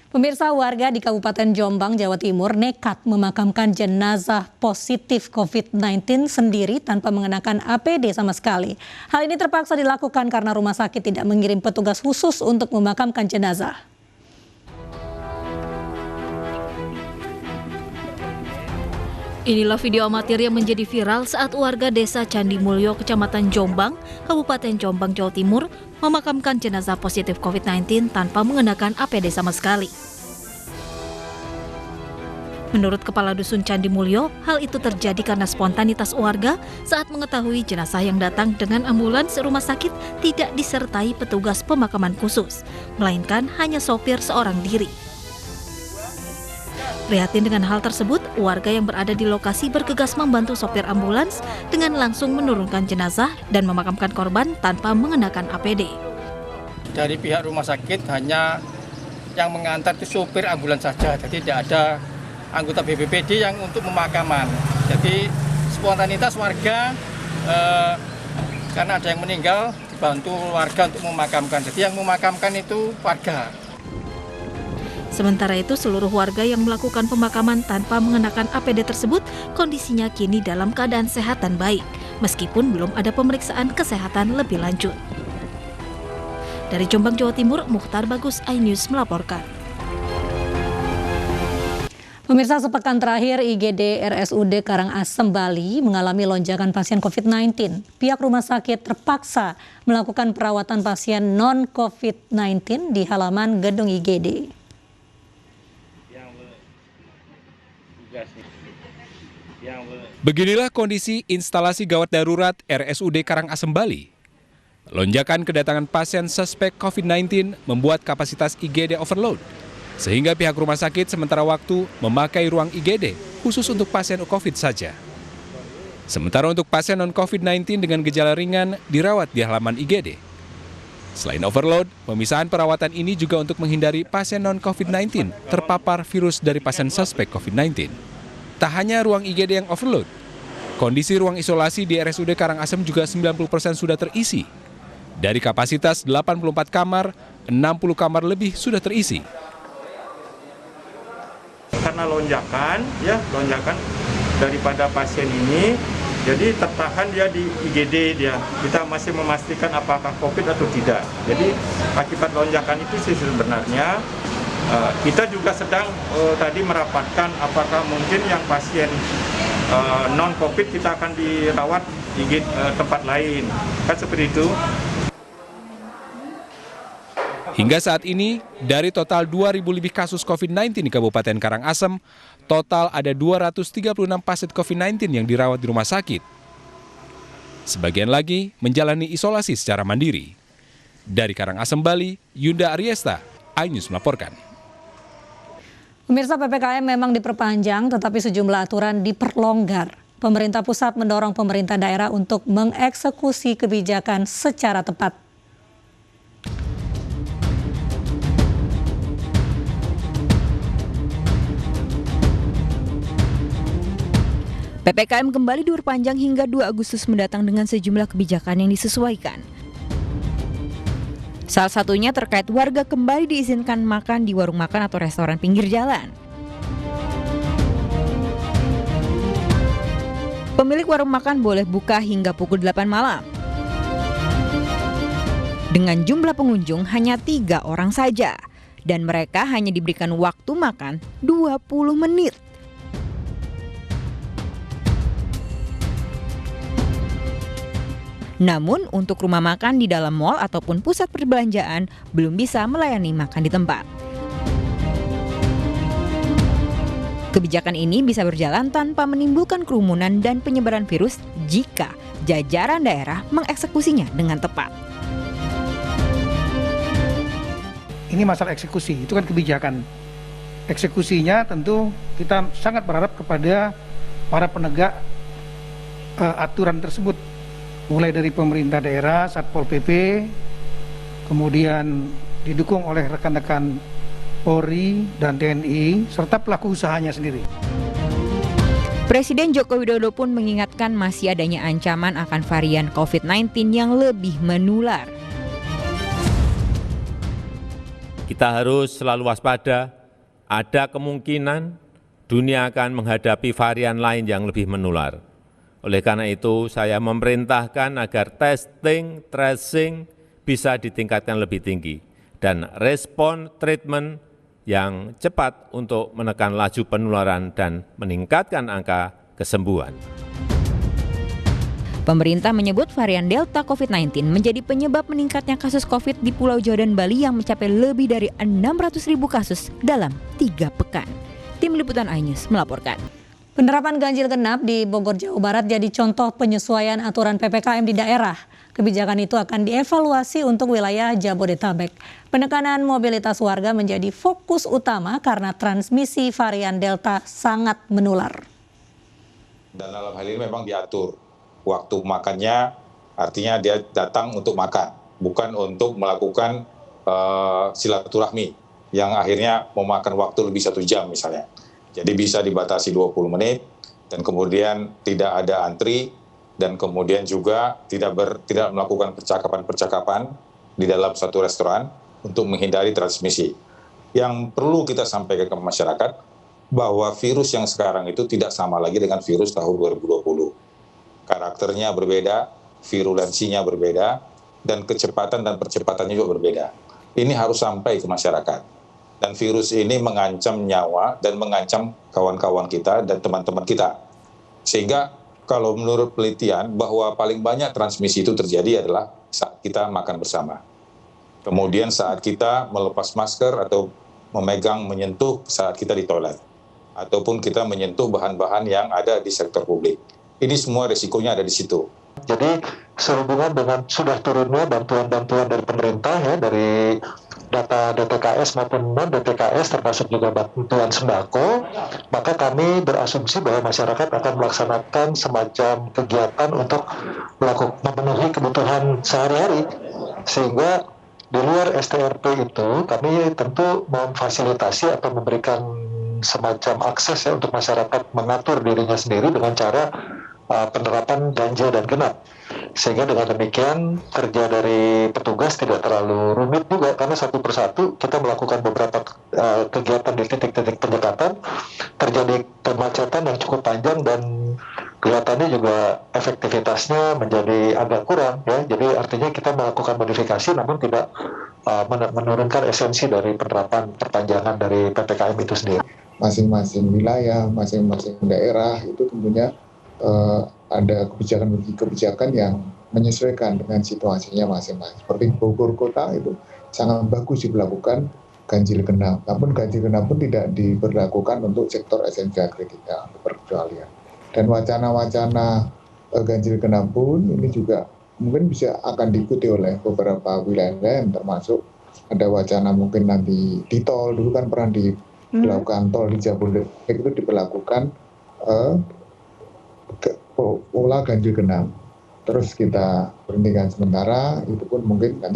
Pemirsa, warga di Kabupaten Jombang, Jawa Timur nekat memakamkan jenazah positif COVID-19 sendiri tanpa mengenakan APD sama sekali. Hal ini terpaksa dilakukan karena rumah sakit tidak mengirim petugas khusus untuk memakamkan jenazah. Inilah video amatir yang menjadi viral saat warga desa Candi Mulyo, Kecamatan Jombang, Kabupaten Jombang, Jawa Timur, memakamkan jenazah positif COVID-19 tanpa mengenakan APD sama sekali. Menurut Kepala Dusun Candi Mulyo, hal itu terjadi karena spontanitas warga saat mengetahui jenazah yang datang dengan ambulans rumah sakit tidak disertai petugas pemakaman khusus, melainkan hanya sopir seorang diri. Prihatin dengan hal tersebut, warga yang berada di lokasi bergegas membantu sopir ambulans dengan langsung menurunkan jenazah dan memakamkan korban tanpa mengenakan APD. Dari pihak rumah sakit hanya yang mengantar itu sopir ambulans saja, jadi tidak ada anggota BPBD yang untuk pemakaman. Jadi spontanitas warga karena ada yang meninggal dibantu warga untuk memakamkan. Jadi yang memakamkan itu warga. Sementara itu, seluruh warga yang melakukan pemakaman tanpa mengenakan APD tersebut kondisinya kini dalam keadaan sehat dan baik, meskipun belum ada pemeriksaan kesehatan lebih lanjut. Dari Jombang, Jawa Timur, Mukhtar Bagus, iNews melaporkan. Pemirsa, sepekan terakhir IGD RSUD Karangasem, Bali mengalami lonjakan pasien COVID-19. Pihak rumah sakit terpaksa melakukan perawatan pasien non-COVID-19 di halaman gedung IGD. Beginilah kondisi instalasi gawat darurat RSUD Karangasem, Bali. Lonjakan kedatangan pasien suspek COVID-19 membuat kapasitas IGD overload, sehingga pihak rumah sakit sementara waktu memakai ruang IGD khusus untuk pasien COVID saja. Sementara untuk pasien non-COVID-19 dengan gejala ringan dirawat di halaman IGD. Selain overload, pemisahan perawatan ini juga untuk menghindari pasien non-COVID-19 terpapar virus dari pasien suspek COVID-19. Tak hanya ruang IGD yang overload, kondisi ruang isolasi di RSUD Karangasem juga 90% sudah terisi. Dari kapasitas 84 kamar, 60 kamar lebih sudah terisi. Karena lonjakan daripada pasien ini, jadi tertahan dia di IGD dia. Kita masih memastikan apakah COVID atau tidak. Jadi akibat lonjakan itu sih sebenarnya kita juga sedang tadi merapatkan apakah mungkin yang pasien non-COVID kita akan dirawat di tempat lain. Kan seperti itu. Hingga saat ini, dari total 2.000 lebih kasus COVID-19 di Kabupaten Karangasem, total ada 236 pasien COVID-19 yang dirawat di rumah sakit. Sebagian lagi menjalani isolasi secara mandiri. Dari Karangasem, Bali, Yunda Ariesta, iNews melaporkan. Pemirsa, PPKM memang diperpanjang, tetapi sejumlah aturan diperlonggar. Pemerintah pusat mendorong pemerintah daerah untuk mengeksekusi kebijakan secara tepat. PPKM kembali diperpanjang hingga 2 Agustus mendatang dengan sejumlah kebijakan yang disesuaikan. Salah satunya terkait warga kembali diizinkan makan di warung makan atau restoran pinggir jalan. Pemilik warung makan boleh buka hingga pukul 8 malam. Dengan jumlah pengunjung hanya 3 orang saja, dan mereka hanya diberikan waktu makan 20 menit. Namun untuk rumah makan di dalam mal ataupun pusat perbelanjaan belum bisa melayani makan di tempat. Kebijakan ini bisa berjalan tanpa menimbulkan kerumunan dan penyebaran virus jika jajaran daerah mengeksekusinya dengan tepat. Ini masalah eksekusi, itu kan kebijakan. Eksekusinya tentu kita sangat berharap kepada para penegak aturan tersebut. Mulai dari pemerintah daerah, Satpol PP, kemudian didukung oleh rekan-rekan Polri dan TNI, serta pelaku usahanya sendiri. Presiden Joko Widodo pun mengingatkan masih adanya ancaman akan varian COVID-19 yang lebih menular. Kita harus selalu waspada, ada kemungkinan dunia akan menghadapi varian lain yang lebih menular. Oleh karena itu, saya memerintahkan agar testing, tracing bisa ditingkatkan lebih tinggi dan respon treatment yang cepat untuk menekan laju penularan dan meningkatkan angka kesembuhan. Pemerintah menyebut varian Delta COVID-19 menjadi penyebab meningkatnya kasus COVID di Pulau Jawa dan Bali yang mencapai lebih dari 600.000 kasus dalam 3 pekan. Tim Liputan iNews melaporkan. Penerapan ganjil genap di Bogor, Jawa Barat jadi contoh penyesuaian aturan PPKM di daerah. Kebijakan itu akan dievaluasi untuk wilayah Jabodetabek. Penekanan mobilitas warga menjadi fokus utama karena transmisi varian Delta sangat menular. Dan dalam hal ini memang diatur. Waktu makannya artinya dia datang untuk makan, bukan untuk melakukan silaturahmi yang akhirnya memakan waktu lebih 1 jam misalnya. Jadi bisa dibatasi 20 menit dan kemudian tidak ada antri dan kemudian juga tidak melakukan percakapan-percakapan di dalam satu restoran untuk menghindari transmisi. Yang perlu kita sampaikan ke masyarakat bahwa virus yang sekarang itu tidak sama lagi dengan virus tahun 2020. Karakternya berbeda, virulensinya berbeda, dan kecepatan dan percepatannya juga berbeda. Ini harus sampai ke masyarakat. Dan virus ini mengancam nyawa dan mengancam kawan-kawan kita dan teman-teman kita. Sehingga kalau menurut penelitian bahwa paling banyak transmisi itu terjadi adalah saat kita makan bersama. Kemudian saat kita melepas masker atau menyentuh saat kita di toilet. Ataupun kita menyentuh bahan-bahan yang ada di sektor publik. Ini semua risikonya ada di situ. Jadi sehubungan dengan sudah turunnya bantuan-bantuan dari pemerintah ya, dari data DTKS maupun non DTKS termasuk juga bantuan sembako, maka kami berasumsi bahwa masyarakat akan melaksanakan semacam kegiatan untuk memenuhi kebutuhan sehari-hari. Sehingga di luar STRP itu kami tentu memfasilitasi atau memberikan semacam akses ya untuk masyarakat mengatur dirinya sendiri dengan cara penerapan ganjil dan genap. Sehingga dengan demikian kerja dari petugas tidak terlalu rumit juga karena satu persatu kita melakukan beberapa kegiatan di titik-titik penyekatan, terjadi kemacetan yang cukup panjang dan kelihatannya juga efektivitasnya menjadi agak kurang ya. Jadi artinya kita melakukan modifikasi namun tidak menurunkan esensi dari penerapan perpanjangan dari PPKM itu sendiri. Masing-masing wilayah, masing-masing daerah itu tentunya ada kebijakan-kebijakan yang menyesuaikan dengan situasinya masing-masing. Seperti Bogor Kota itu sangat bagus diberlakukan ganjil genap. Namun ganjil genap pun tidak diberlakukan untuk sektor esensial kritikal, perkecualian. Dan wacana-wacana ganjil genap pun ini juga mungkin bisa akan diikuti oleh beberapa wilayah lain, termasuk ada wacana mungkin nanti di tol, dulu kan pernah dilakukan tol di Jabodetabek itu diberlakukan pola ganjil genap. Terus kita berhentikan sementara, itu pun mungkin nanti